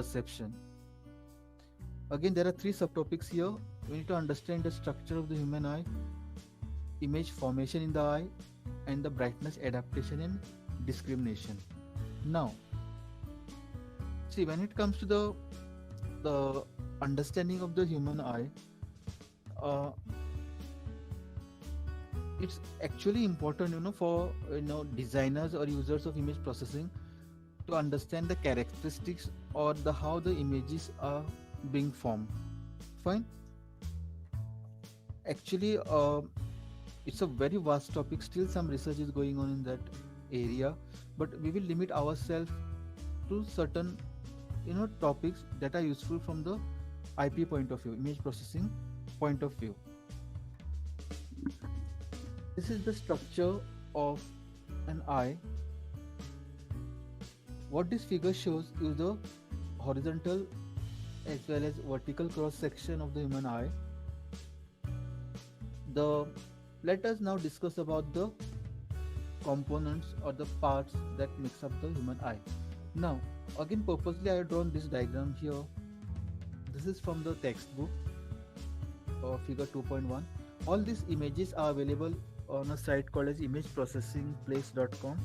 perception. Again, there are three subtopics here. We need to understand the structure of the human eye, image formation in the eye, and the brightness adaptation and discrimination. Now, see, when it comes to the understanding of the human eye, uh, it's actually important, for designers or users of image processing to understand the characteristics or the how the images are being formed. Fine. Actually, it's a very vast topic. Still, some research is going on in that area, but we will limit ourselves to certain topics that are useful from the IP point of view, image processing point of view. This is the structure of an eye. What this figure shows is the horizontal as well as vertical cross section of the human eye. The Let us now discuss about the components or the parts that makes up the human eye. Now, again, purposely I have drawn this diagram here. This is from the textbook, figure 2.1. All these images are available on a site called as imageprocessingplace.com.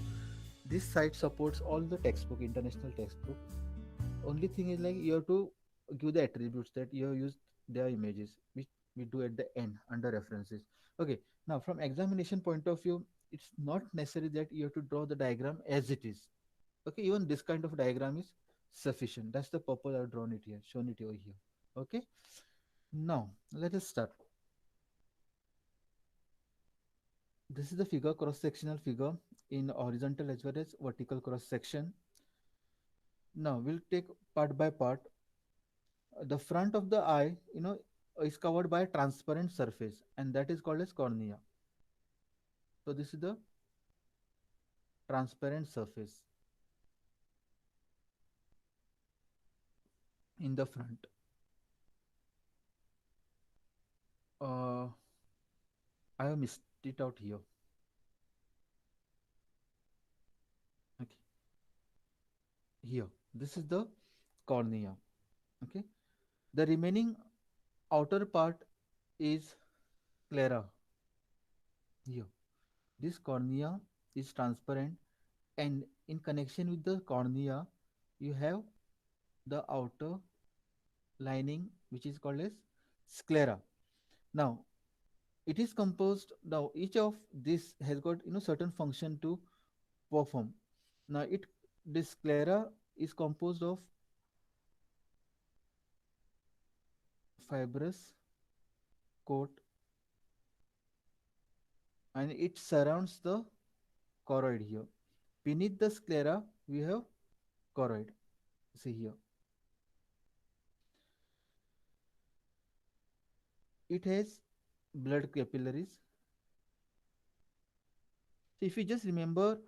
This site supports all the textbook, international textbook. Only thing is, like, you have to give the attributes that you have used their images, which we do at the end under references. Okay, now from examination point of view, it's not necessary that you have to draw the diagram as it is. Okay, even this kind of diagram is sufficient. That's the purpose I've drawn it here, shown it over here. Okay, now let us start. This is the figure, cross sectional figure in horizontal as well as vertical cross section. Now we'll take part by part. The front of the eye, is covered by a transparent surface, and that is called as cornea. So this is the transparent surface in the front. uh, I have missed it out here. Okay, here, this is the cornea. Okay, the remaining outer part is sclera. Here, this cornea is transparent, and in connection with the cornea you have the outer lining, which is called as sclera. Now, it is composed, now each of this has got certain function to perform. Now, this sclera is composed of fibrous coat, and it surrounds the choroid here. Beneath the sclera we have choroid. See here, it has blood capillaries. So if you just remember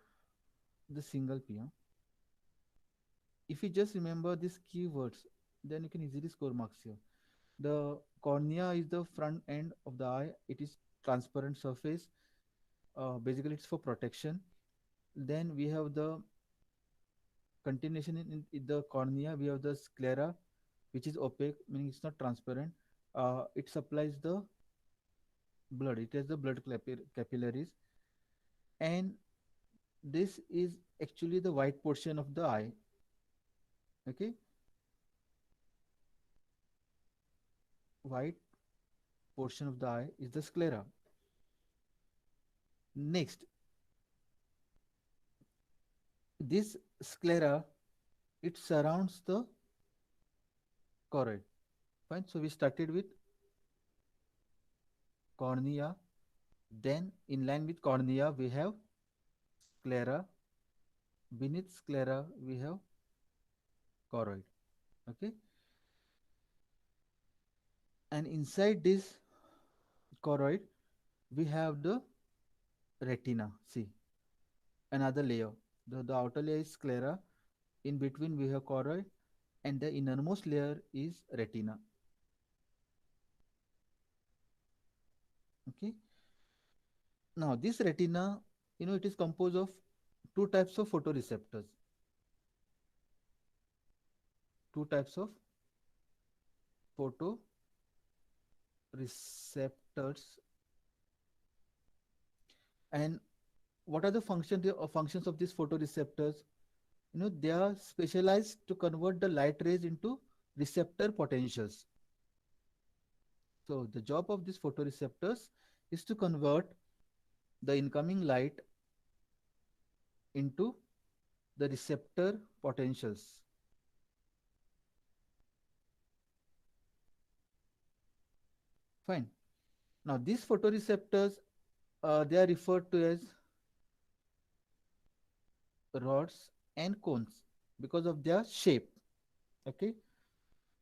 the single P, if you just remember these keywords, then you can easily score marks here. The cornea is the front end of the eye. It is transparent surface. Basically, it's for protection. Then we have the continuation in the cornea. We have the sclera, which is opaque, meaning it's not transparent. It supplies the blood. It has the blood capillaries, and this is actually the white portion of the eye. Okay, white portion of the eye is the sclera. Next, this sclera, it surrounds the choroid. Fine. So we started with cornea. Then in line with cornea we have sclera. Beneath sclera we have choroid. Okay. And inside this choroid we have the retina. See, another layer. The outer layer is sclera. In between we have choroid, and the innermost layer is retina. Okay. Now this retina, it is composed of two types of photoreceptors. two types of photoreceptors. And what are the functions of these photoreceptors? They are specialized to convert the light rays into receptor potentials. So the job of these photoreceptors is to convert the incoming light into the receptor potentials. Fine. Now these photoreceptors, they are referred to as rods and cones because of their shape. Okay,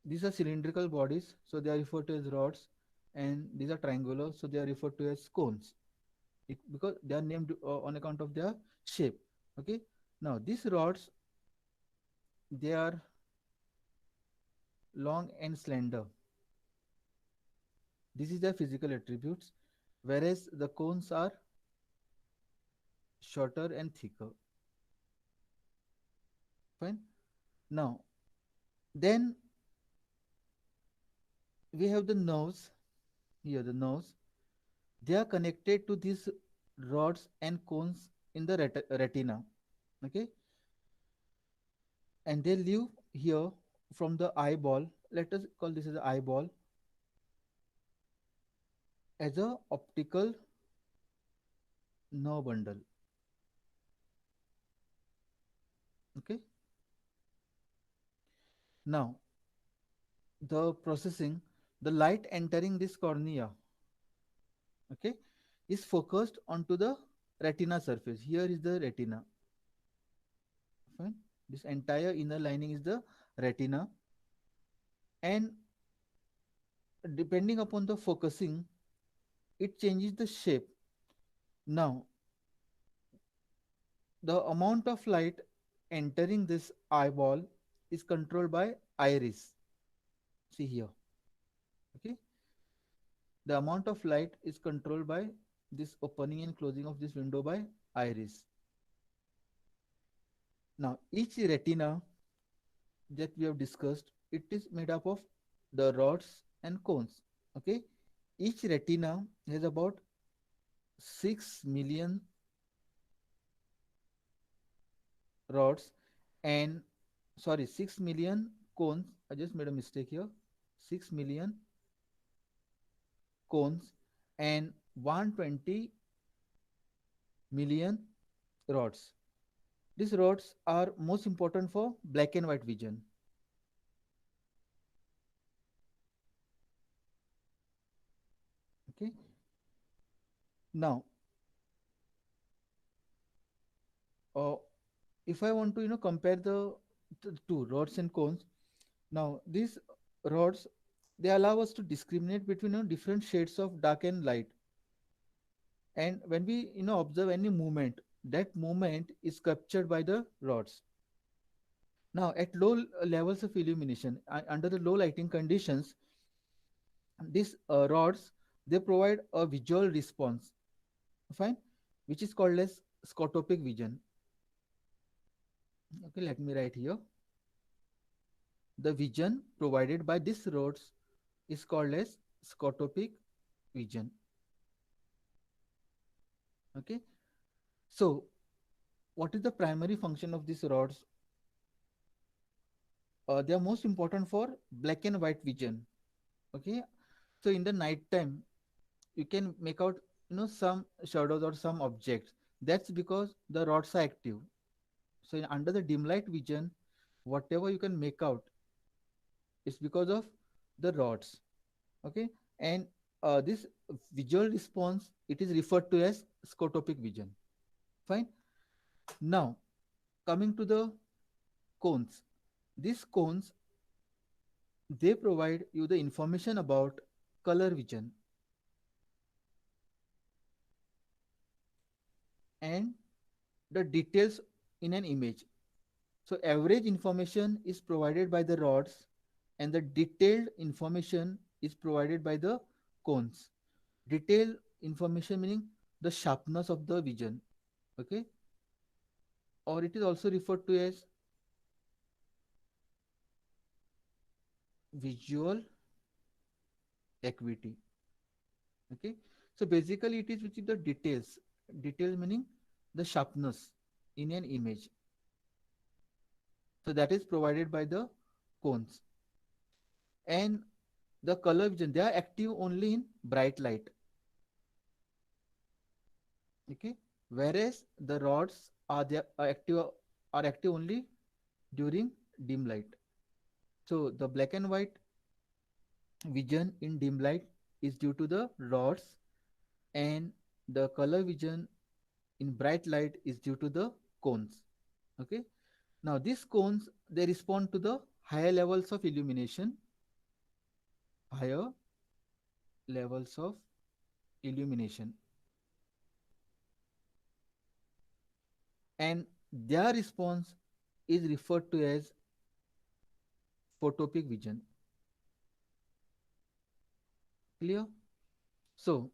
these are cylindrical bodies, so they are referred to as rods, and these are triangular, so they are referred to as cones. Because they are named on account of their shape. Okay, now these rods, they are long and slender. This is their physical attributes, whereas the cones are shorter and thicker. Fine. Now, then we have the nerves. Here, the nerves. They are connected to these rods and cones in the retina. Okay, and they live here from the eyeball. Let us call this as the eyeball as a optical nerve bundle. Okay. Now, the processing, the light entering this cornea, okay, is focused onto the retina surface. Here is the retina. Fine. This entire inner lining is the retina, and depending upon the focusing, it changes the shape. Now, the amount of light entering this eyeball is controlled by iris. See here. Okay, the amount of light is controlled by this opening and closing of this window by iris. Now, each retina that we have discussed, it is made up of the rods and cones. Okay, each retina has about 6 million rods and, sorry, 6 million cones. I just made a mistake here. 6 million cones and 120 million rods. These rods are most important for black and white vision. Okay. Now, uh, if I want to compare the two rods and cones, now these rods, they allow us to discriminate between different shades of dark and light. And when we observe any movement, that movement is captured by the rods. Now at low levels of illumination, under the low lighting conditions, these rods, they provide a visual response, fine, which is called as scotopic vision. Okay, let me write here. The vision provided by these rods is called as scotopic vision. Okay, so what is the primary function of these rods? They are most important for black and white vision. Okay, so in the night time, you can make out some shadows or some objects. That's because the rods are active. So under the dim light vision, whatever you can make out is because of the rods. Okay, and this visual response, it is referred to as scotopic vision. Fine. Now coming to the cones, these cones, they provide you the information about color vision and the details in an image. So average information is provided by the rods and the detailed information is provided by the cones. Detailed information meaning the sharpness of the vision. Okay, or it is also referred to as visual acuity. Okay, so basically it is which is the details. Details meaning the sharpness in an image. So that is provided by the cones. And the color vision, they are active only in bright light. Okay, whereas the rods are active only during dim light. So the black and white vision in dim light is due to the rods, and the color vision in bright light is due to the cones. Okay, now these cones, they respond to the higher levels of illumination, higher levels of illumination, and their response is referred to as photopic vision. Clear? So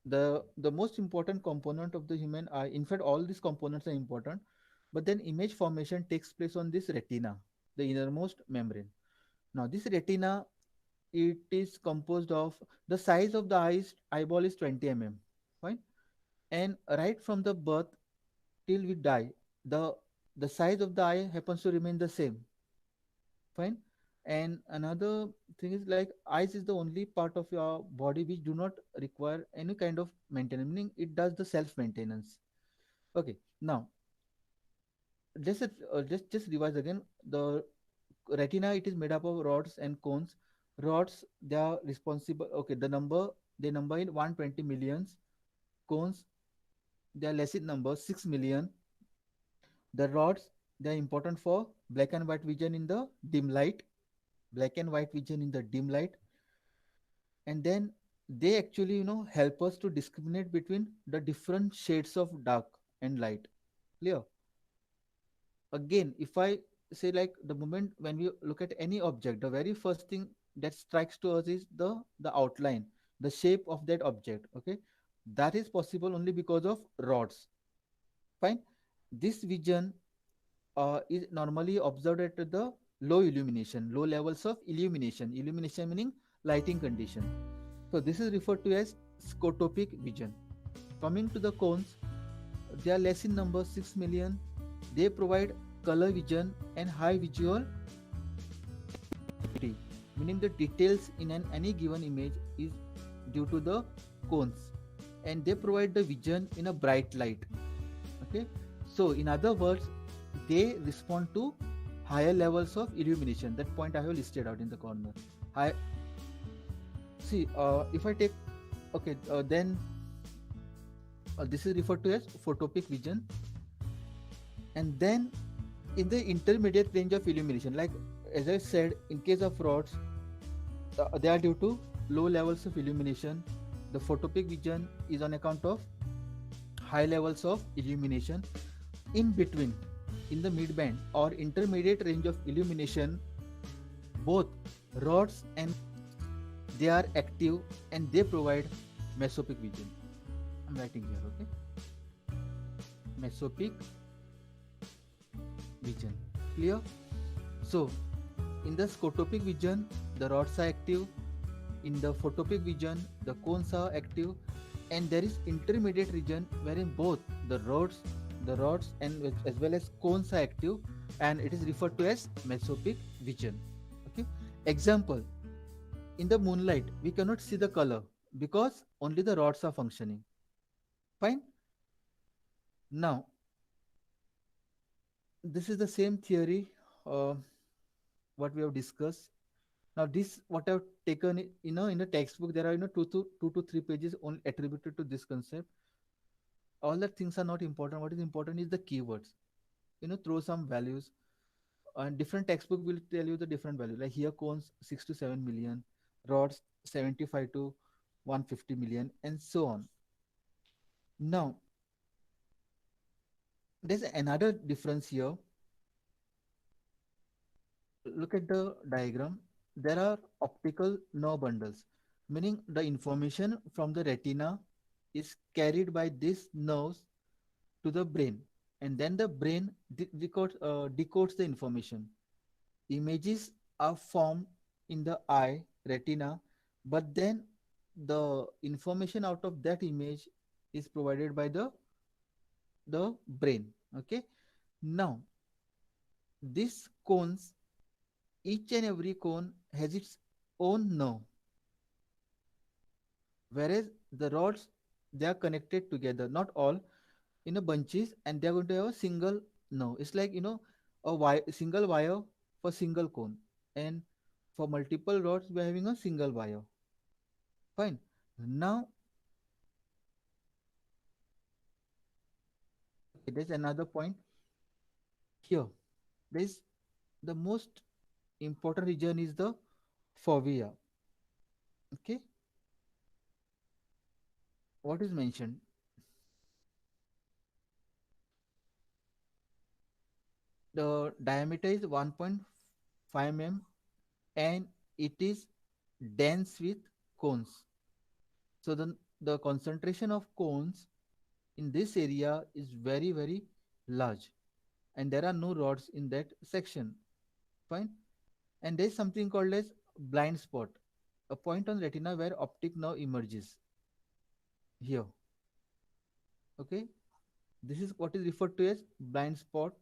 the most important component of the human eye, in fact all these components are important, but then image formation takes place on this retina, the innermost membrane. Now this retina, it is composed of, the size of the eyeball is 20 mm, fine, and right from the birth till we die, the the size of the eye happens to remain the same, fine. And another thing is, like, eyes is the only part of your body which do not require any kind of maintenance, meaning it does the self maintenance. Okay, now just revise again. The retina, it is made up of rods and cones. Rods, they are responsible, okay, they number in 120 millions. Cones, they are less in number, 6 million. The rods, they are important for black and white vision in the dim light, black and white vision in the dim light. And then they actually, help us to discriminate between the different shades of dark and light. Clear? Again, if I say, like, the moment when we look at any object, the very first thing that strikes to us is the outline, the shape of that object. Okay, that is possible only because of rods. Fine. This vision is normally observed at the low illumination, low levels of illumination. Illumination meaning lighting condition. So this is referred to as scotopic vision. Coming to the cones, they are less in number, 6 million. They provide color vision and high visual acuity, meaning the details in any given image is due to the cones, and they provide the vision in a bright light. Okay, so in other words, they respond to higher levels of illumination. That point I have listed out in the corner. I see. If I take, okay, then this is referred to as photopic vision. And then in the intermediate range of illumination, like as I said, in case of rods, they are due to low levels of illumination. The photopic vision is on account of high levels of illumination. In between, in the midband or intermediate range of illumination, both rods and they are active, and they provide mesopic vision. I'm writing here, okay? Mesopic vision. Clear? So in the scotopic vision, the rods are active. In the photopic vision, the cones are active, and there is intermediate region wherein both the rods and as well as cones are active, and it is referred to as mesopic vision. Okay. Example: in the moonlight, we cannot see the color because only the rods are functioning. Fine. Now, this is the same theory, uh, what we have discussed. Now, this what I've taken, in a textbook, there are, two to three pages only attributed to this concept. All the things are not important. What is important is the keywords. Throw some values, and different textbook will tell you the different value. Like here, cones 6 to 7 million, rods 75 to 150 million, and so on. Now, there's another difference here. Look at the diagram. There are optical nerve bundles, meaning the information from the retina is carried by these nerves to the brain, and then the brain decodes the information. Images are formed in the eye retina, but then the information out of that image is provided by the brain. Okay, now these cones, each and every cone has its own nerve, whereas the rods, they are connected together, not all, in a bunches, and they are going to have a single nerve. It's like, a single wire for single cone, and for multiple rods we are having a single wire. Fine. Now, okay, there's another point here. There's the most important region is the fovea. Okay, what is mentioned? The diameter is 1.5 mm, and it is dense with cones. So the concentration of cones in this area is very, very large, and there are no rods in that section. Fine. And there is something called as blind spot, a point on retina where optic nerve emerges here. Okay, this is what is referred to as blind spot.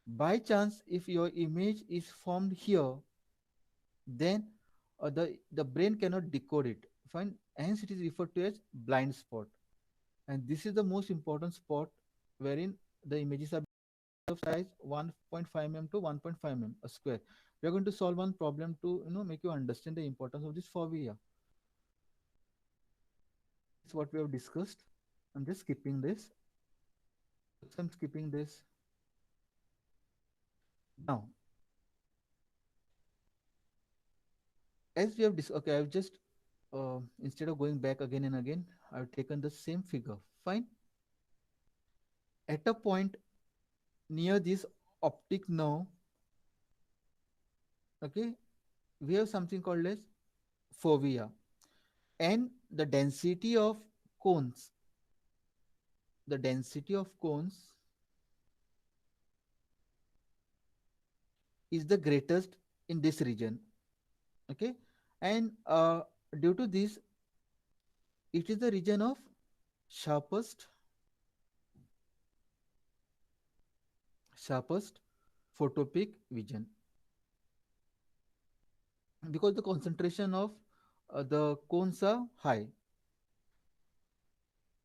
By chance, if your image is formed here, then the brain cannot decode it. Fine. Hence it is referred to as blind spot, and this is the most important spot wherein the images are of size 1.5 mm to 1.5 mm a square. We are going to solve one problem to make you understand the importance of this fovea. It's what we have discussed. I'm just skipping this. I'm skipping this. Now, as we have okay, I've just instead of going back again and again, I've taken the same figure. Fine. At a point near this optic nerve, okay, we have something called as fovea, and cones the density of cones is the greatest in this region. Okay, and due to this, it is the region of sharpest sharpest photopic vision, because the concentration of the cones are high.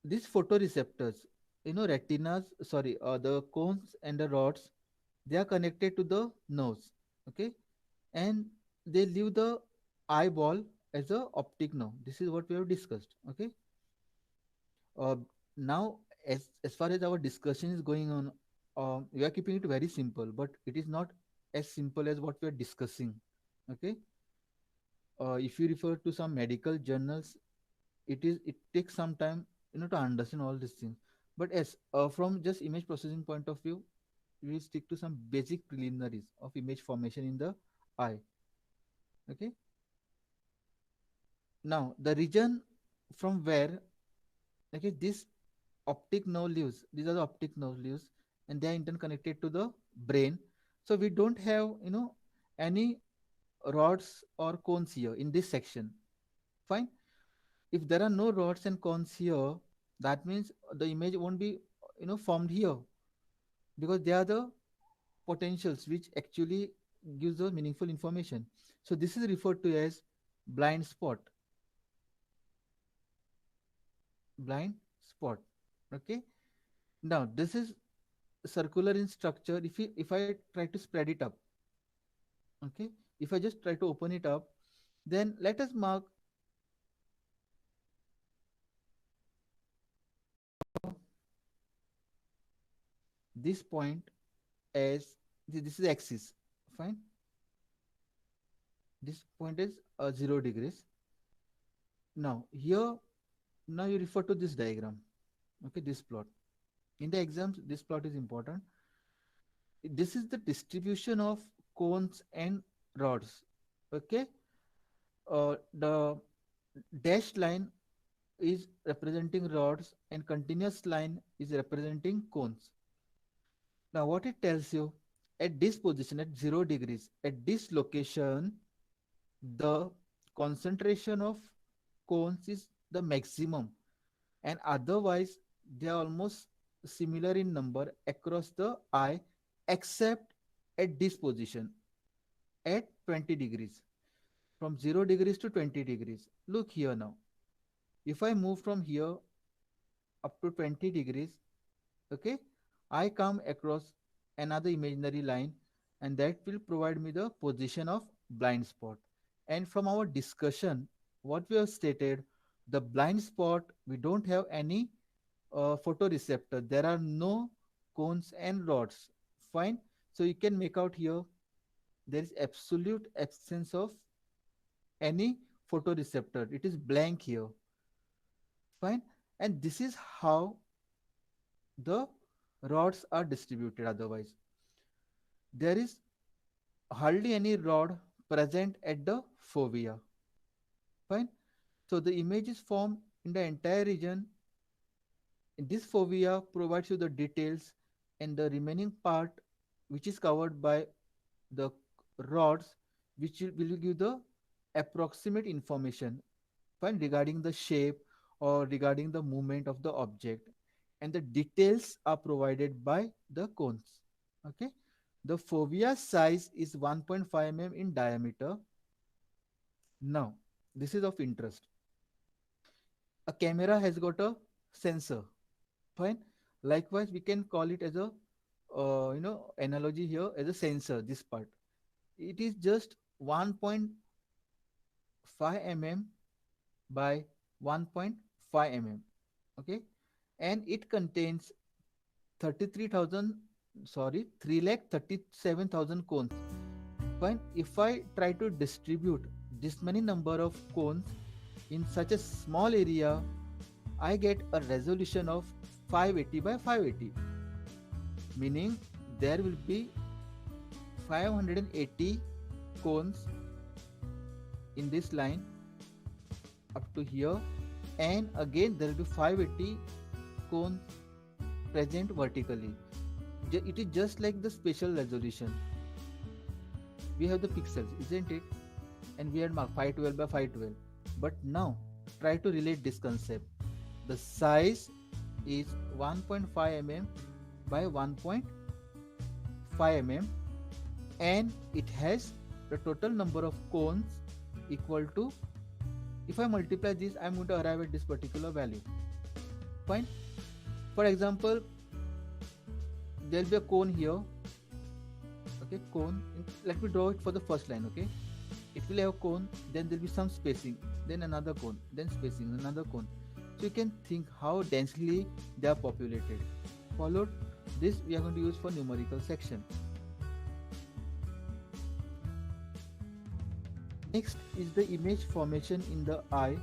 These photoreceptors, retinas, sorry, the cones and the rods, they are connected to the nerves. Okay, and they leave the eyeball as a optic nerve. This is what we have discussed. Okay, uh, now as far as our discussion is going on, we are keeping it very simple, but it is not as simple as what we are discussing. Okay, if you refer to some medical journals, it takes some time to understand all these things. But as from just image processing point of view, we will stick to some basic preliminaries of image formation in the eye. Okay, now the region from where, okay, this optic nerve leaves, these are the optic nerve leaves, and they are interconnected to the brain. So we don't have any rods or cones here in this section. Fine. If there are no rods and cones here, that means the image won't be formed here, because they are the potentials which actually gives the meaningful information. So this is referred to as blind spot. Blind spot. Okay, now this is circular in structure. If I try to spread it up, okay, if I just try to open it up, then let us mark this point as this is axis. Fine. This point is 0 degrees. Now here, now you refer to this diagram. Okay, this plot in the exams, this plot is important. This is the distribution of cones and rods. Okay, the dashed line is representing rods and continuous line is representing cones. Now what it tells you, at this position at 0 degrees, at this location, the concentration of cones is the maximum, and otherwise they are almost similar in number across the eye, except at this position at 20 degrees, from 0 degrees to 20 degrees. Look here now. If I move from here up to 20 degrees, okay, I come across another imaginary line, and that will provide me the position of blind spot. And from our discussion, what we have stated, the blind spot, we don't have any photoreceptor. There are no cones and rods. Fine. So you can make out here there is absolute absence of any photoreceptor. It is blank here. Fine. And this is how the rods are distributed. Otherwise, there is hardly any rod present at the fovea. Fine. So the image is formed in the entire region. This fovea provides you the details, and the remaining part, which is covered by the rods, which will give the approximate information, fine, regarding the shape or regarding the movement of the object, and the details are provided by the cones. Okay, the fovea size is 1.5 mm in diameter. Now, this is of interest. A camera has got a sensor. Fine. Likewise, we can call it as a analogy here as a sensor. This part, it is just 1.5 mm by 1.5 mm. Okay, and it contains 33,000, sorry, 3,37,000 cones. Fine. If I try to distribute this many number of cones in such a small area, I get a resolution of 580 by 580, meaning there will be 580 cones in this line up to here, and again there will be 580 cones present vertically. It is just like the spatial resolution. We have the pixels, isn't it? And we had marked 512 by 512. But now try to relate this concept. The size is 1.5 mm by 1.5 mm, and it has the total number of cones equal to, if I multiply this, I'm going to arrive at this particular value. Fine. For example, there will be a cone here. Okay, cone. Let me draw it for the first line. Okay, it will have a cone, then there will be some spacing, then another cone, then spacing, another cone. So you can think how densely they are populated. Followed, this we are going to use for numerical section. Next is the image formation in the eye.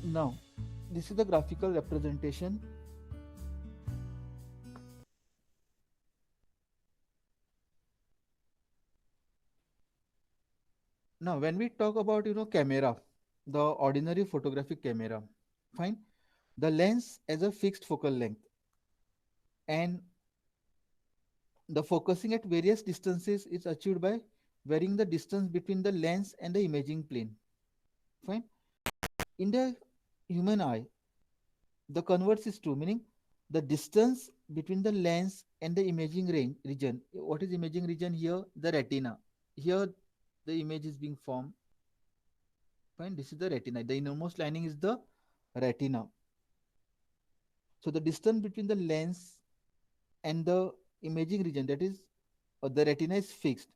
Now, this is the graphical representation. Now, when we talk about camera, the ordinary photographic camera, fine, the lens has a fixed focal length, and the focusing at various distances is achieved by varying the distance between the lens and the imaging plane. Fine. In the human eye, the converse is true, meaning the distance between the lens and the imaging region. What is imaging region here? The retina. Here, the image is being formed. Fine. This is the retina. The innermost lining is the retina. So the distance between the lens and the imaging region, that is the retina, is fixed,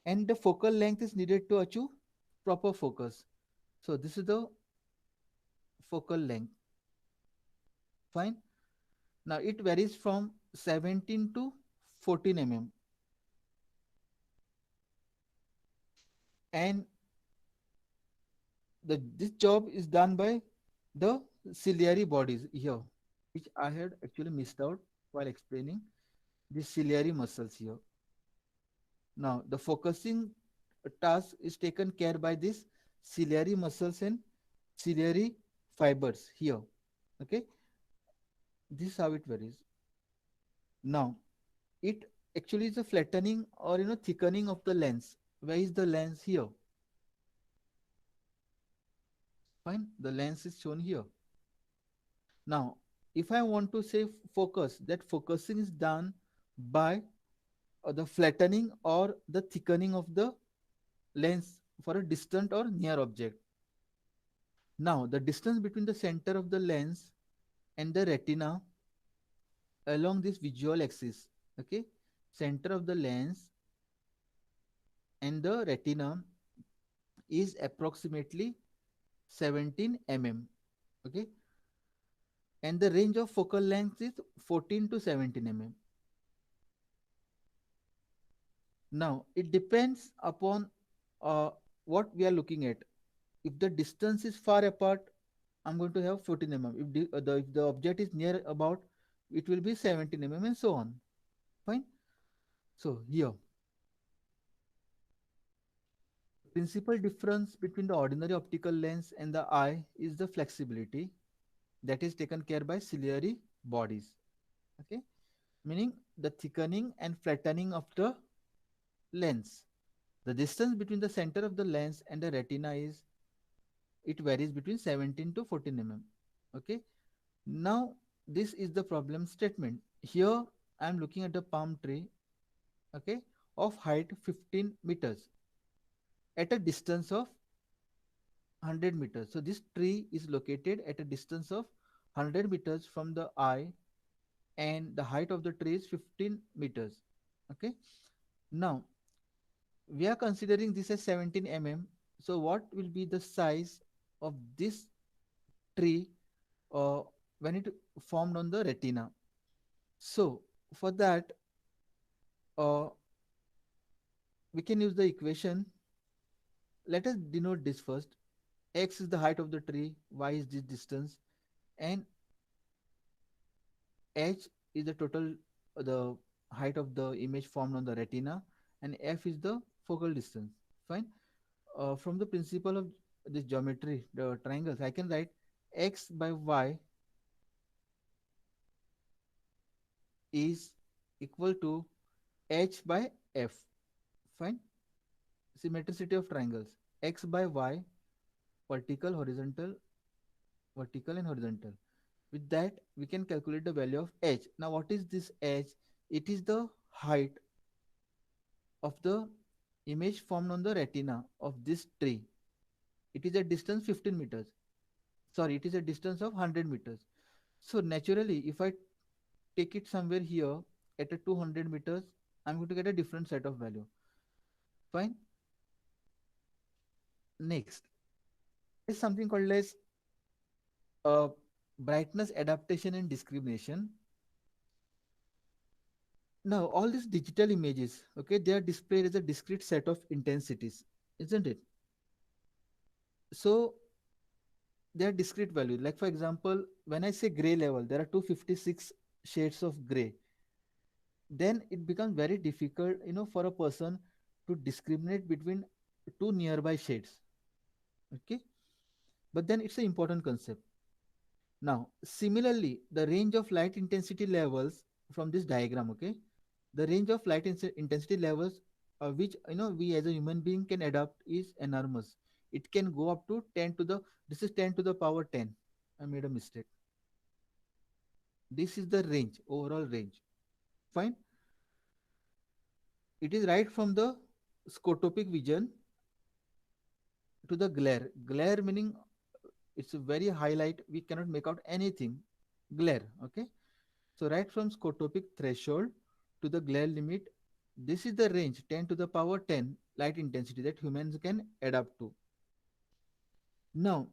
and the focal length is needed to achieve proper focus. So this is the focal length. Fine. Now it varies from 17 to 14 mm, and this job is done by the ciliary bodies here, which I had actually missed out while explaining the ciliary muscles here. Now the focusing task is taken care by these ciliary muscles and ciliary fibers here. Okay, this is how it varies. Now it actually it's a flattening or thickening of the lens. Where is the lens? Here. Fine, the lens is shown here. Now, if I want to say focus, that focusing is done by the flattening or the thickening of the lens for a distant or near object. Now, the distance between the center of the lens and the retina along this visual axis, okay, center of the lens and the retina is approximately 17 mm, okay, and the range of focal length is 14 to 17 mm. Now, it depends upon uh, what we are looking at. If the distance is far apart, I'm going to have 14 mm. If the object is near about, it will be 17 mm and so on. Fine. So here, principal difference between the ordinary optical lens and the eye is the flexibility that is taken care by ciliary bodies. Okay, meaning the thickening and flattening of the lens. The distance between the center of the lens and the retina is, it varies between 17 to 14 mm. Okay, now this is the problem statement. Here I am looking at the palm tree, okay, of height 15 meters at a distance of 100 meters. So this tree is located at a distance of 100 meters from the eye, and the height of the tree is 15 meters. Okay, now we are considering this as 17 mm. So what will be the size of this tree uh, when it formed on the retina? So for that, uh, we can use the equation. Let us denote this first. X is the height of the tree, y is this distance, and h is the total the height of the image formed on the retina, and f is the focal distance. Fine. From the principle of this geometry, the triangles, I can write x by y is equal to h by f. Fine. Symmetricity of triangles. X by y, vertical, horizontal, vertical and horizontal. With that, we can calculate the value of h. Now, what is this h? It is the height of the image formed on the retina of this tree. It is a distance 15 meters. Sorry, it is a distance of 100 meters. So naturally, if I take it somewhere here at a 200 meters, I'm going to get a different set of value. Fine. Next, there is something called as uh, brightness adaptation and discrimination. Now, all these digital images, okay, they are displayed as a discrete set of intensities, isn't it? So they are discrete values. Like for example, when I say gray level, there are 256 shades of gray. Then it becomes very difficult, for a person to discriminate between two nearby shades. Okay, but then it's an important concept. Now, similarly, the range of light intensity levels from this diagram, okay, the range of intensity levels which we as a human being can adapt is enormous. It can go up to 10 to the, this is 10 to the power 10. I made a mistake. This is the range, overall range. Fine. It is right from the scotopic vision to the glare. Glare meaning it's a very highlight. We cannot make out anything. Glare. Okay. So right from scotopic threshold to the glare limit, this is the range 10 to the power 10 light intensity that humans can adapt to. Now,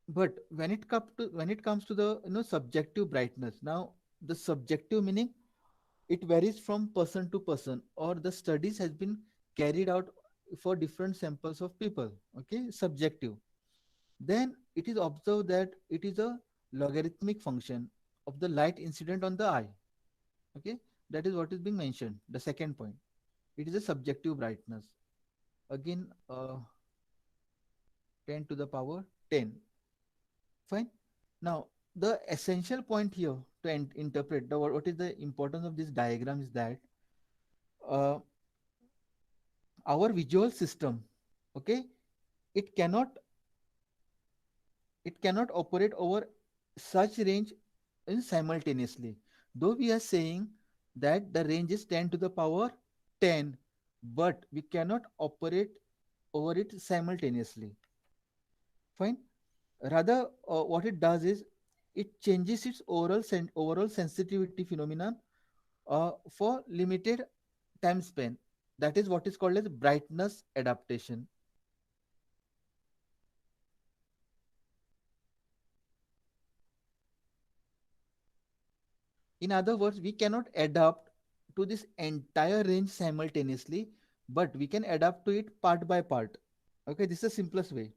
but when it comes to the subjective brightness, now the subjective meaning, it varies from person to person, or the studies has been carried out for different samples of people. Okay, subjective. Then it is observed that it is a logarithmic function of the light incident on the eye. Okay, that is what is being mentioned. The second point, it is a subjective brightness. Again, 10 to the power 10. Fine. Now, The essential point here to interpret what is the importance of this diagram is that uh, our visual system, okay, it cannot it cannot operate over such range in simultaneously. Though we are saying that the range is 10 to the power 10, but we cannot operate over it simultaneously. Fine. Rather, what it does is it changes its overall sensitivity phenomenon for limited time span. That is what is called as brightness adaptation. In other words, we cannot adapt to this entire range simultaneously, but we can adapt to it part by part. Okay, this is the simplest way.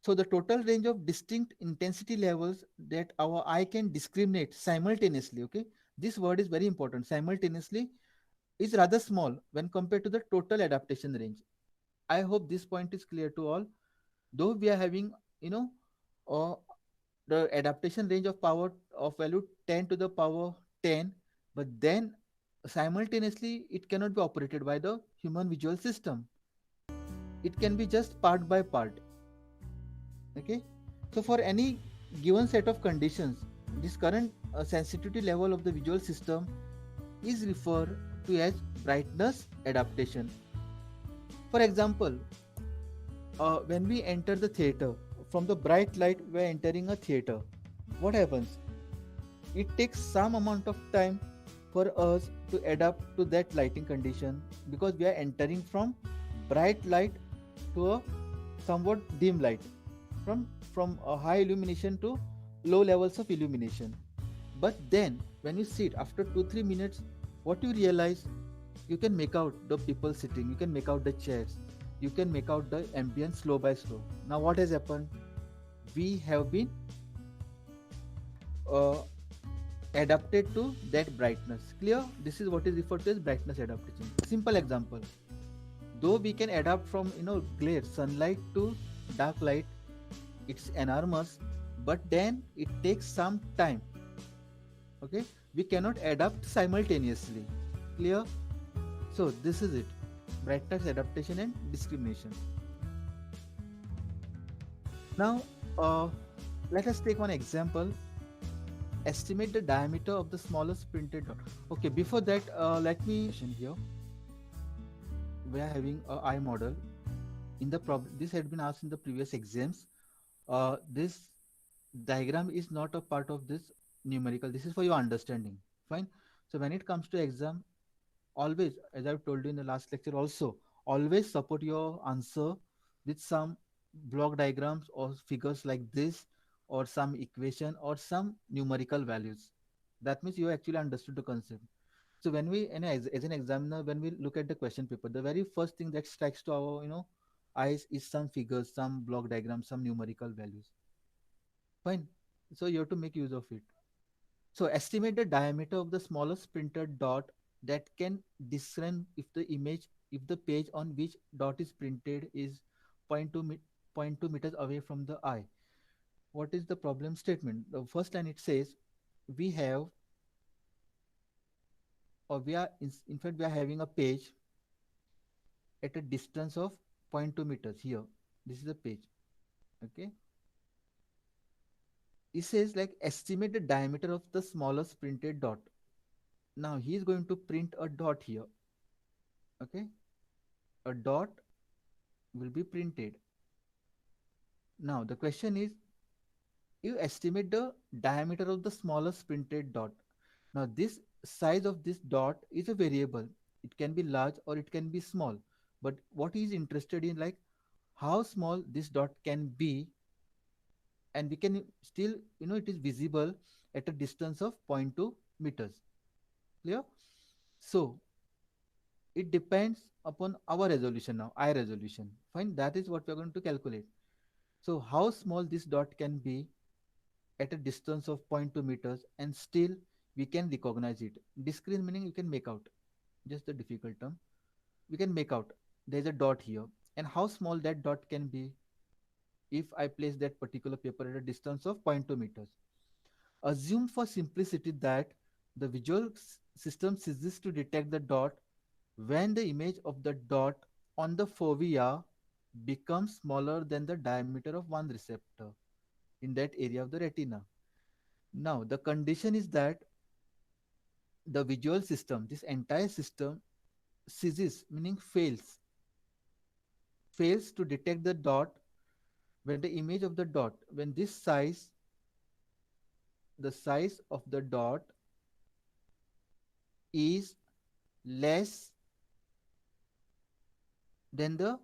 So the total range of distinct intensity levels that our eye can discriminate simultaneously, okay, this word is very important. Simultaneously is rather small when compared to the total adaptation range. I hope this point is clear to all. Though we are having, you know, uh, the adaptation range of power of value 10 to the power 10, but then simultaneously it cannot be operated by the human visual system. It can be just part by part. Okay, so for any given set of conditions, this current sensitivity level of the visual system is referred to as brightness adaptation. For example, when we enter the theater, from the bright light we are entering a theater. What happens? It takes some amount of time for us to adapt to that lighting condition because we are entering from bright light to a somewhat dim light, from a high illumination to low levels of illumination. But then when you sit after 2 3 minutes, what you realize, you can make out the people sitting, you can make out the chairs, you can make out the ambience slow by slow. Now what has happened? We have been uh, adapted to that brightness. Clear? This is what is referred to as brightness adaptation. Simple example. Though we can adapt from glare sunlight to dark light, it's enormous, but then it takes some time. Okay, we cannot adapt simultaneously. Clear? So this is it. Brightness adaptation and discrimination. Now, uh, let us take one example. Estimate the diameter of the smallest printed dot. Okay, before that, let me here. We are having a eye model. In the this had been asked in the previous exams. This diagram is not a part of this numerical. This is for your understanding. Fine. So when it comes to exam, always, as I've told you in the last lecture also, always support your answer with some block diagrams or figures like this, or some equation or some numerical values. That means you actually understood the concept. So when we, as an examiner, when we look at the question paper, the very first thing that strikes to our eyes is some figures, some block diagrams, some numerical values. Fine. So you have to make use of it. So estimate the diameter of the smallest printed dot that can discern if the page on which dot is printed is zero point 0.2 zero point 0.2 meters away from the eye. What is the problem statement? The first line, it says we have, or we are in fact we are having a page at a distance of zero point 0.2 meters here. This is the page. Okay. It says like estimate the diameter of the smallest printed dot. Now he is going to print a dot here. Okay, a dot will be printed. Now the question is, you estimate the diameter of the smallest printed dot. Now this size of this dot is a variable. It can be large or it can be small. But what he is interested in, like how small this dot can be, and we can still, it is visible at a distance of zero point 0.2 meters. Clear? So it depends upon our resolution now, eye resolution. Fine, that is what we are going to calculate. So how small this dot can be at a distance of zero point 0.2 meters and still we can recognize it. Discrete meaning you can make out, just the difficult term. We can make out there's a dot here, and how small that dot can be. if I place that particular paper at a distance of zero point 0.2 meters. Assume for simplicity that the visual system ceases to detect the dot when the image of the dot on the fovea becomes smaller than the diameter of one receptor in that area of the retina. Now, the condition is that the visual system, this entire system, ceases, meaning fails to detect the dot when the image of the dot, when this size, the size of the dot is less than the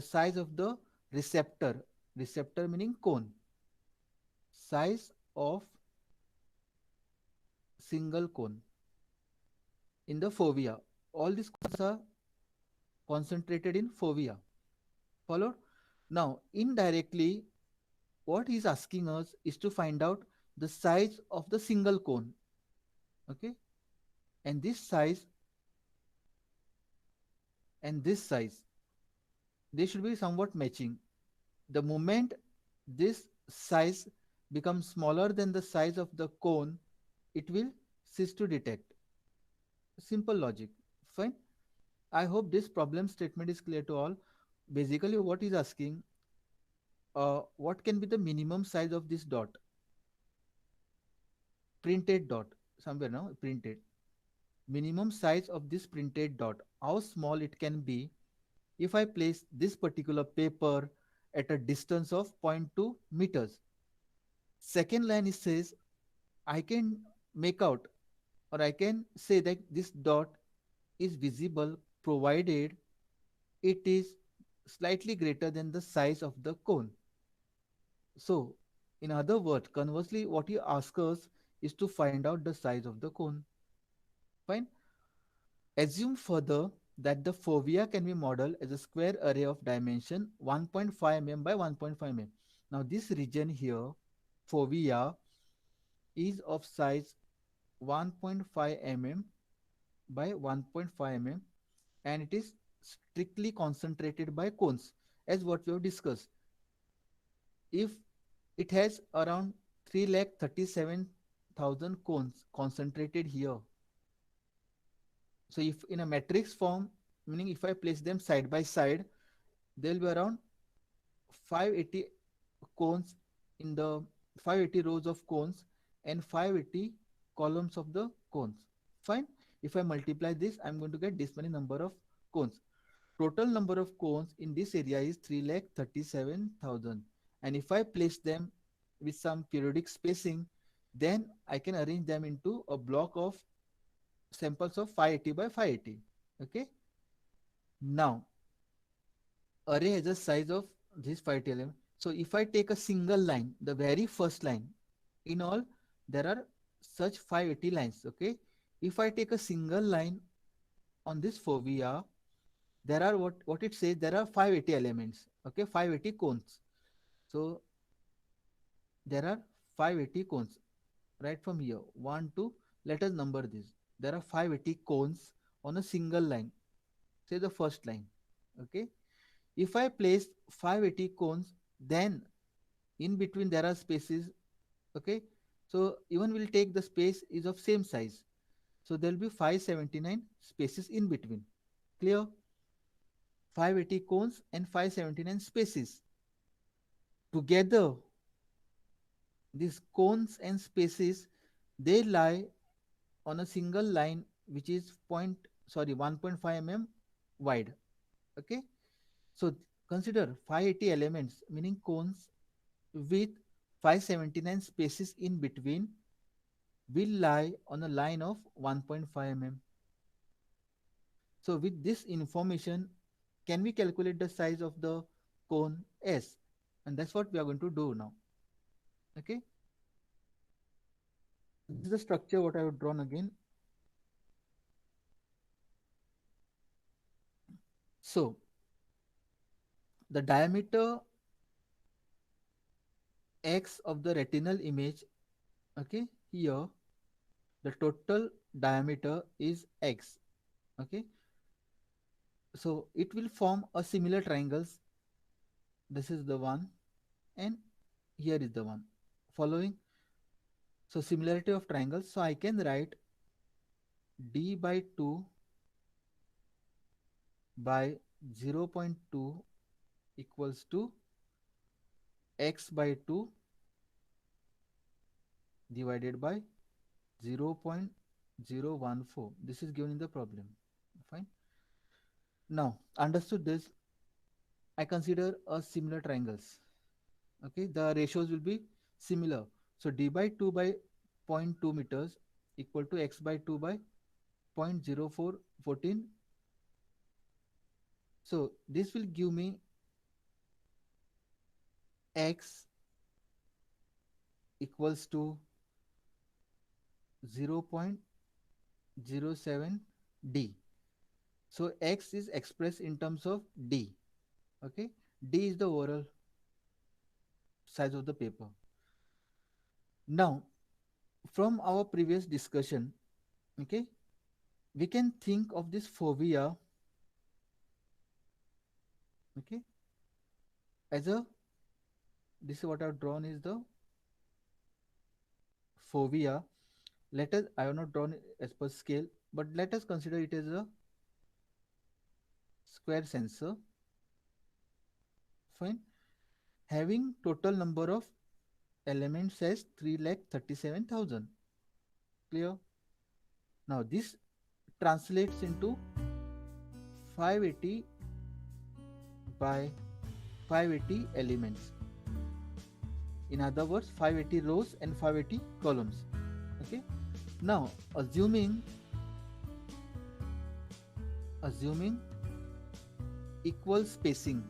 size of the receptor meaning cone, size of single cone in the fovea. All these cones are concentrated in fovea. Followed? Now, indirectly, what he's asking us is to find out the size of the single cone. Okay, and this size, they should be somewhat matching. The moment this size becomes smaller than the size of the cone, it will cease to detect. Simple logic. Fine. I hope this problem statement is clear to all. Basically, what is asking, what can be the minimum size of this dot? Printed dot. Somewhere now, printed. Minimum size of this printed dot. How small it can be if I place this particular paper at a distance of zero point 0.2 meters. Second line it says I can make out, or I can say that this dot is visible provided it is slightly greater than the size of the cone. So, in other words, conversely, what you ask us is to find out the size of the cone. Fine. Assume further that the fovea can be modeled as a square array of dimension 1.5 mm by 1.5 mm. Now, this region here, fovea, is of size 1.5 mm by 1.5 mm, and it is strictly concentrated by cones, as what we have discussed. If it has around 3,37,000 cones concentrated here, so if in a matrix form, meaning if I place them side by side, there will be around 580 cones in the 580 rows of cones and 580 columns of the cones. Fine. If I multiply this, I'm going to get this many number of cones. Total number of cones in this area is 3,37,000. And if I place them with some periodic spacing, then I can arrange them into a block of samples of 580 by 580. Okay. Now, array has a size of this 580 element. So if I take a single line, the very first line, in all, there are such 580 lines. Okay. If I take a single line on this fovea, there are what it says, there are 580 elements. Okay, 580 cones. So there are 580 cones right from here. 1, 2, let us number this. There are 580 cones on a single line, say the first line. Okay, if I place 580 cones, then in between there are spaces. Okay, so even we'll take the space is of same size, so there will be 579 spaces in between. Clear? 580 cones and 579 spaces together. These cones and spaces, they lie on a single line which is 1.5 mm wide. Okay, so consider 580 elements, meaning cones with 579 spaces in between, will lie on a line of 1.5 mm. So with this information, can we calculate the size of the cone S? And that's what we are going to do now. Okay, so this is the structure what I have drawn again. So the diameter x of the retinal image, okay, here the total diameter is x. Okay, so it will form a similar triangles This is the one, and here is the one. Following, so similarity of triangles. So I can write d by 2 by 0.2 equals to x by 2 divided by 0.014. This is given in the problem. Fine. Now, understood this, I consider a similar triangles. Okay, the ratios will be similar. So d by 2 by 0.2 meters equal to x by 2 by 0.0414. So this will give me x equals to 0.07 d. So x is expressed in terms of d. Okay, d is the overall size of the paper. Now, from our previous discussion, okay, we can think of this fovea, okay, as a, this is what I've drawn is the fovea. Let us, I have not drawn it as per scale, but let us consider it as a square sensor. Fine. Having total number of elements as 3,37,000. Clear? Now this translates into 580 by 580 elements. In other words, 580 rows and 580 columns. Okay. Now assuming equal spacing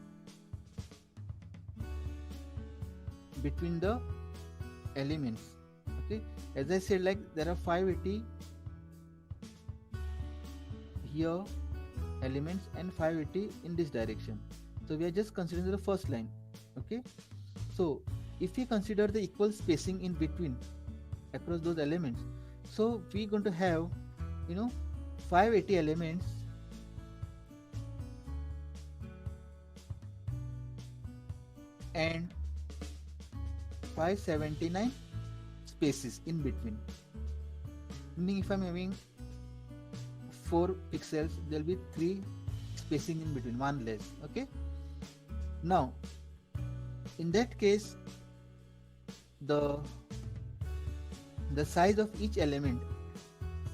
between the elements. Okay, as I said, like there are 580 here elements and 580 in this direction. So we are just considering the first line. Okay, so if we consider the equal spacing in between across those elements, so we're going to have, 580 elements and 579 spaces in between. Meaning if I'm having 4 pixels, there will be 3 spacing in between, one less. Okay. Now, in that case, the size of each element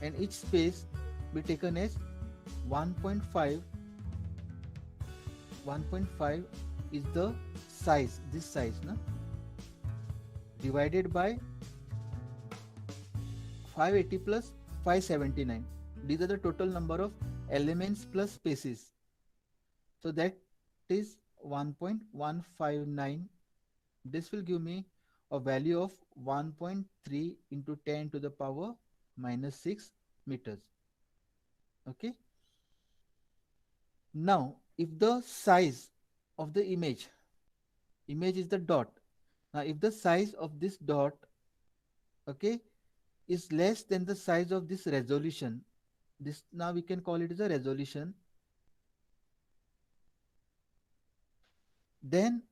and each space be taken as 1.5. 1.5 is the size, this size, na, divided by 580 plus 579. These are the total number of elements plus spaces. So that is 1.159. This will give me a value of 1.3 into 10 to the power minus 6 meters. Okay. Now, if the size of the image is the dot. Now, if the size of this dot, okay, is less than the size of this resolution, this now we can call it as a resolution, then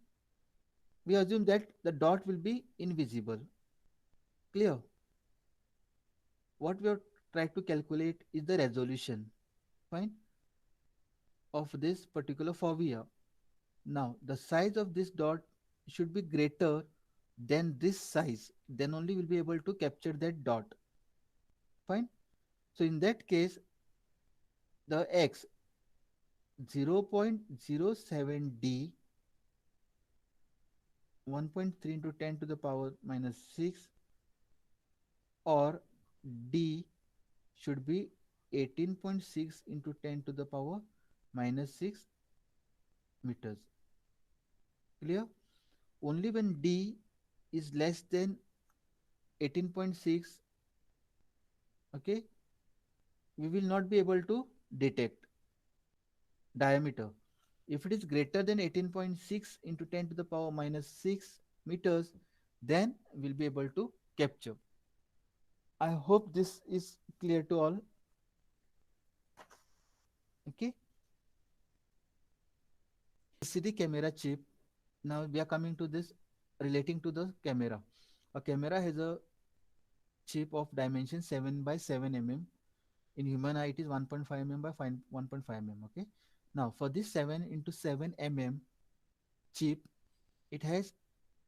we assume that the dot will be invisible. Clear? What we have tried to calculate is the resolution, fine, of this particular fovea. Now the size of this dot should be greater than this size, then only we'll be able to capture that dot. Fine. So in that case, the x 0.07d 1.3 into 10 to the power minus 6 or d should be 18.6 into 10 to the power minus 6 meters. Clear? Only when d is less than 18.6, okay, we will not be able to detect diameter. If it is greater than 18.6 into 10 to the power minus 6 meters, then we'll be able to capture. I hope this is clear to all. Okay. LCD camera chip Now we are coming to this relating to the camera. A camera has a chip of dimension 7 by 7 mm. In human eye, it is 1.5 mm by 1.5 mm. Okay. Now for this 7 into 7 mm chip, it has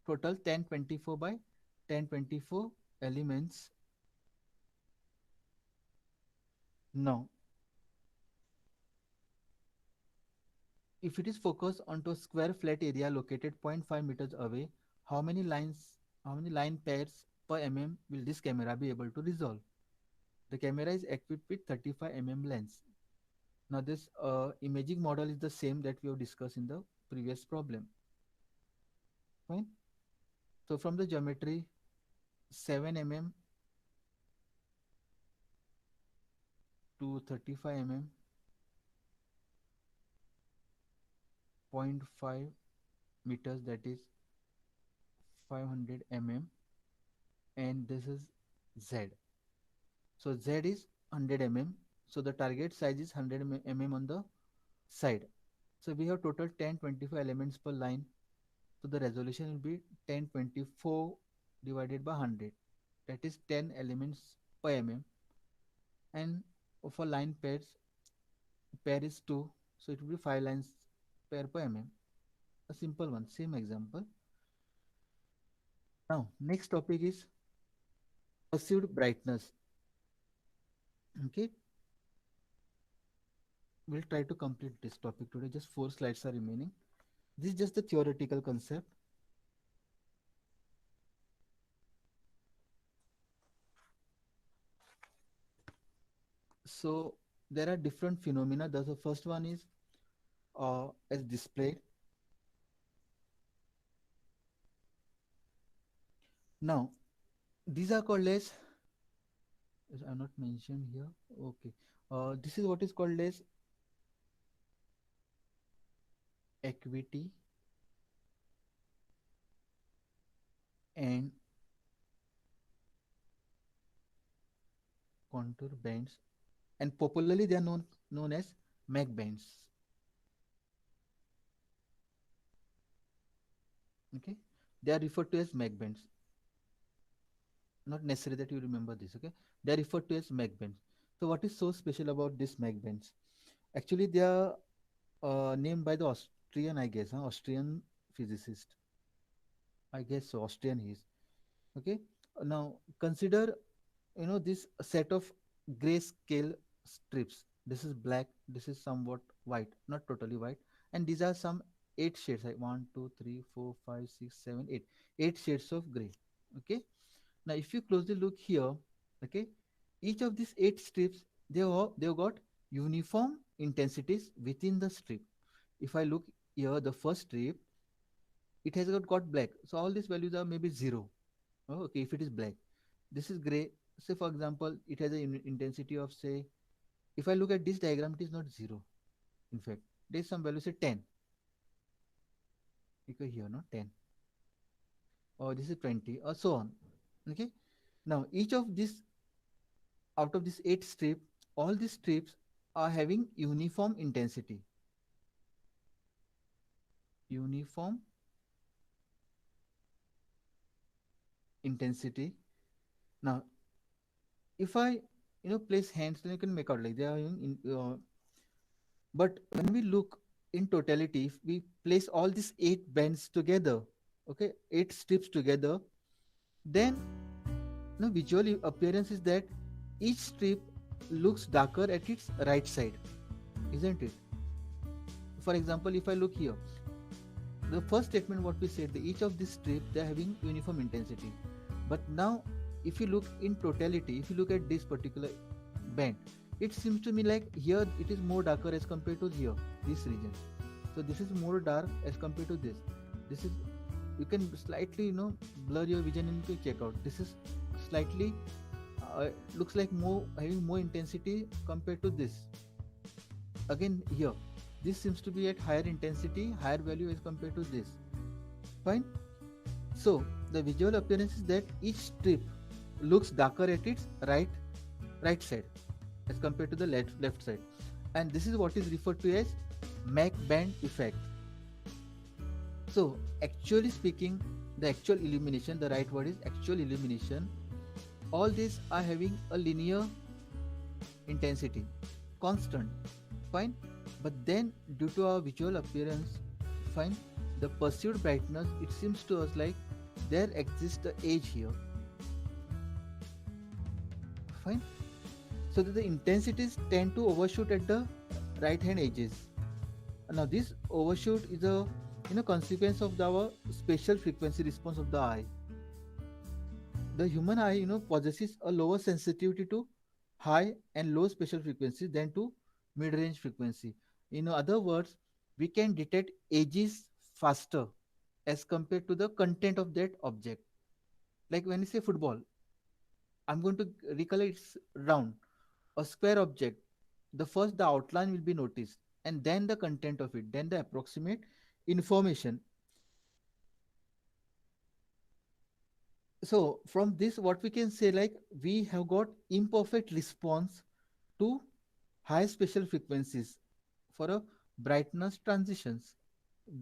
total 1024 by 1024 elements. Now, if it is focused onto a square flat area located zero point 0.5 meters away, how many lines, how many line pairs per mm will this camera be able to resolve? The camera is equipped with 35 mm lens. Now, this imaging model is the same that we have discussed in the previous problem. Fine. So, from the geometry, 7 mm to 35 mm, zero point 0.5 meters, that is 500 mm, and this is Z. So Z is 100 mm. So the target size is 100 mm on the side. So we have total 1024 elements per line. So the resolution will be 1024 divided by 100. That is 10 elements per mm. And for line pairs, pair is 2. So it will be 5 lines pair per mm. A simple one, same example. Now, next topic is perceived brightness. Okay, we'll try to complete this topic today. Just 4 slides are remaining. This is just the theoretical concept. So there are different phenomena. The first one is as displayed. Now these are called as, I'm not mentioned here. Okay. This is what is called as equity and contour bands, and popularly they are known as Mach bands. Okay, they are referred to as Mach bands. Not necessary that you remember this. Okay, they are referred to as Mach bands. So what is so special about this Mach bands? Actually, they are named by the Austrian, I guess, Austrian physicist. I guess so, Austrian he is. Okay. Now consider, this set of grayscale strips. This is black. This is somewhat white, not totally white, and these are some 8 shades. Like 1, 2, 3, 4, 5, 6, 7, 8. 8 shades of gray. Okay. Now, if you closely look here, okay, each of these 8 strips, they've got uniform intensities within the strip. If I look here, the first strip, it has got black. So all these values are maybe 0. Oh, okay, if it is black. This is gray. Say for example, it has an intensity of, say, if I look at this diagram, it is not 0. In fact, there is some value, say 10. You can here, no, 10. Or this is 20, or so on. Okay. Now each of these, out of this 8 strip, all these strips are having uniform intensity. Uniform intensity. Now, if I place hands, then you can make out like they are but when we look in totality, if we place all these 8 bands together, okay, 8 strips together, then visual appearance is that each strip looks darker at its right side, isn't it? For example, if I look here, the first statement what we said, each of these strips they are having uniform intensity. But now, if you look in totality, if you look at this particular band, it seems to me like here it is more darker as compared to here, this region. So this is more dark as compared to this. This is, you can slightly blur your vision and to check out. This is slightly looks like more having more intensity compared to this. Again here, this seems to be at higher intensity, higher value as compared to this. Fine. So the visual appearance is that each strip looks darker at its right side as compared to the left side, and this is what is referred to as Mach band effect. So, actually speaking, the actual illumination, the right word is actual illumination. All these are having a linear intensity, constant, fine. But then, due to our visual appearance, fine, the perceived brightness, it seems to us like there exists a edge here, fine. So that the intensities tend to overshoot at the right hand edges. Now, this overshoot is a consequence of our spatial frequency response of the eye. The human eye possesses a lower sensitivity to high and low spatial frequencies than to mid range frequency. In other words, we can detect edges faster as compared to the content of that object. Like when you say football, I'm going to recollect it's round. A square object, the first the outline will be noticed, and then the content of it, then the approximate information. So from this, what we can say, like, we have got imperfect response to high spatial frequencies for a brightness transitions.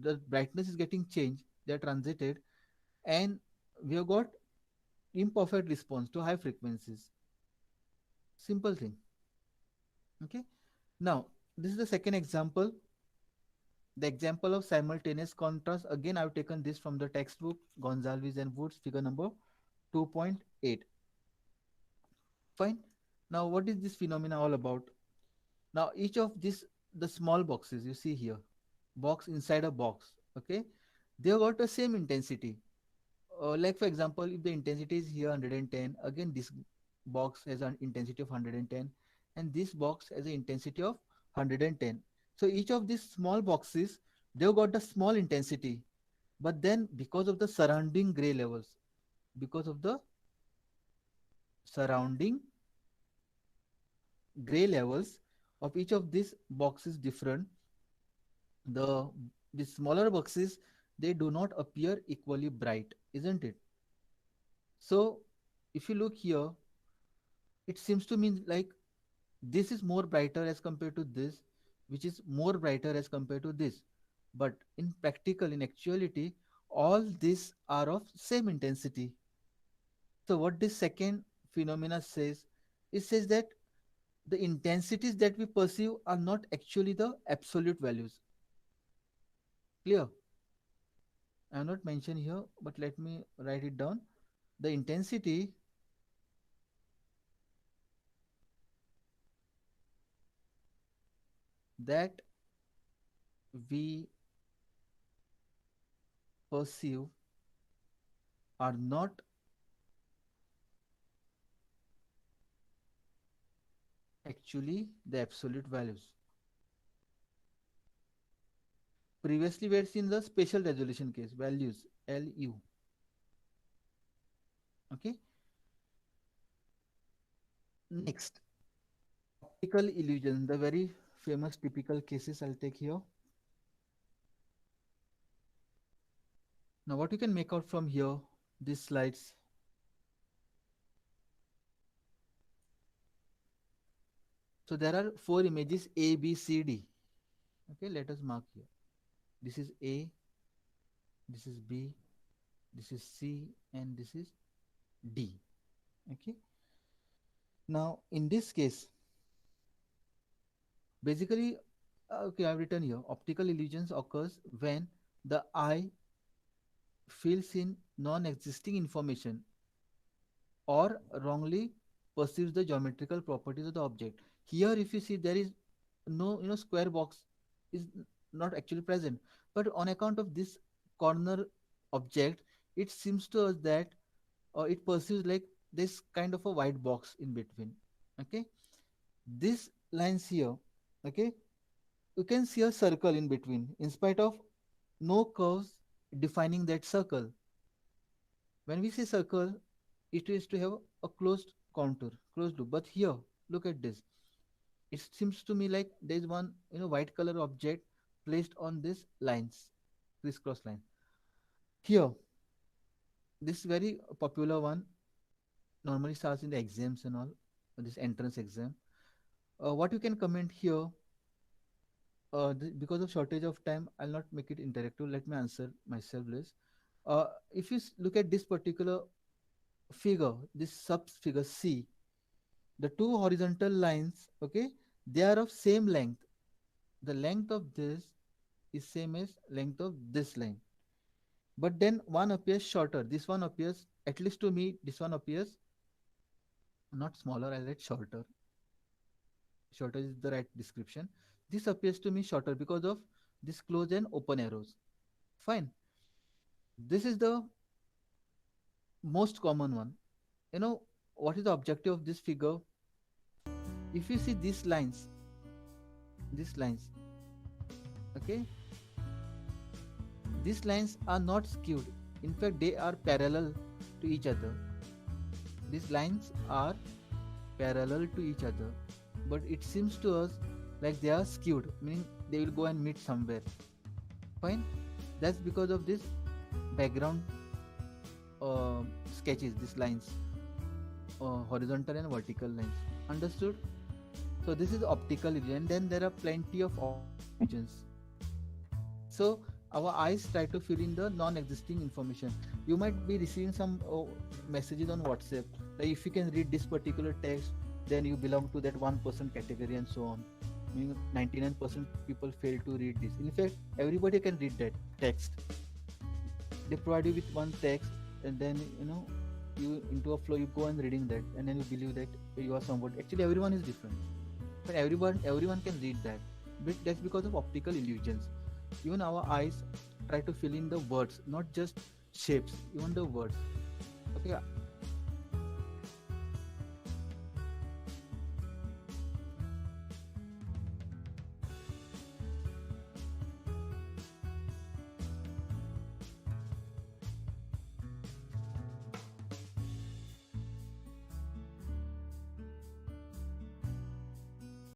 The brightness is getting changed, they are transited, and we have got imperfect response to high frequencies. Simple thing. Okay. Now, this is the second example. The example of simultaneous contrast. Again, I've taken this from the textbook Gonzalez and Woods, figure number 2.8. Fine. Now, what is this phenomena all about? Now, each of these, the small boxes you see here, box inside a box, okay, they got the same intensity. Like for example, if the intensity is here 110, again this box has an intensity of 110, and this box has an intensity of 110. So each of these small boxes, they've got the small intensity, but then because of the surrounding gray levels, because of the surrounding gray levels of each of these boxes different, the the smaller boxes, they do not appear equally bright, isn't it? So if you look here, it seems to me like this is more brighter as compared to this, which is more brighter as compared to this. But in practical, in actuality, all these are of same intensity. So what this second phenomena says, it says that the intensities that we perceive are not actually the absolute values. Clear? I have not mentioned here, but let me write it down. The intensity that we perceive are not actually the absolute values. Previously, we had seen the spatial resolution case, values, LU. Okay. Next, optical illusion, the very famous typical cases I'll take here. Now, what you can make out from here, these slides. So there are four images A, B, C, D. Okay, let us mark here. This is A, this is B, this is C, and this is D. Okay. Now, in this case, basically, okay, I've written here optical illusions occurs when the eye fills in non-existing information or wrongly perceives the geometrical properties of the object. Here, if you see, there is no square box is not actually present, but on account of this corner object, it seems to us that it perceives like this kind of a white box in between. Okay, this lines here, okay, you can see a circle in between in spite of no curves defining that circle. When we say circle, it is to have a closed contour, closed loop. But here, look at this. It seems to me like there is one white color object placed on these lines, crisscross line. Here, this very popular one normally starts in the exams and all, this entrance exam. What you can comment here, because of shortage of time, I'll not make it interactive. Let me answer myself, Liz. If you look at this particular figure, this sub figure C, the two horizontal lines, okay, they are of same length. The length of this is same as length of this line, but then one appears shorter. This one appears, at least to me, this one appears not smaller. I'll write shorter. Shorter is the right description. This appears to me shorter because of this close and open arrows. Fine. This is the most common one. You know what is the objective of this figure? If you see these lines, okay, these lines are not skewed. In fact, they are parallel to each other. These lines are parallel to each other, but it seems to us like they are skewed, meaning they will go and meet somewhere. Fine. That's because of this background sketches, these lines, horizontal and vertical lines. Understood? So this is optical illusion. Then there are plenty of illusions. So our eyes try to fill in the non-existing information. You might be receiving some messages on WhatsApp. Like if you can read this particular text, then you belong to that 1% category and so on. Meaning 99% people fail to read this. In fact, everybody can read that text. They provide you with one text, and then you into a flow. You go and reading that, and then you believe that you are somewhat. Actually, everyone is different, but everyone can read that. But that's because of optical illusions. Even our eyes try to fill in the words, not just shapes, even the words. Okay,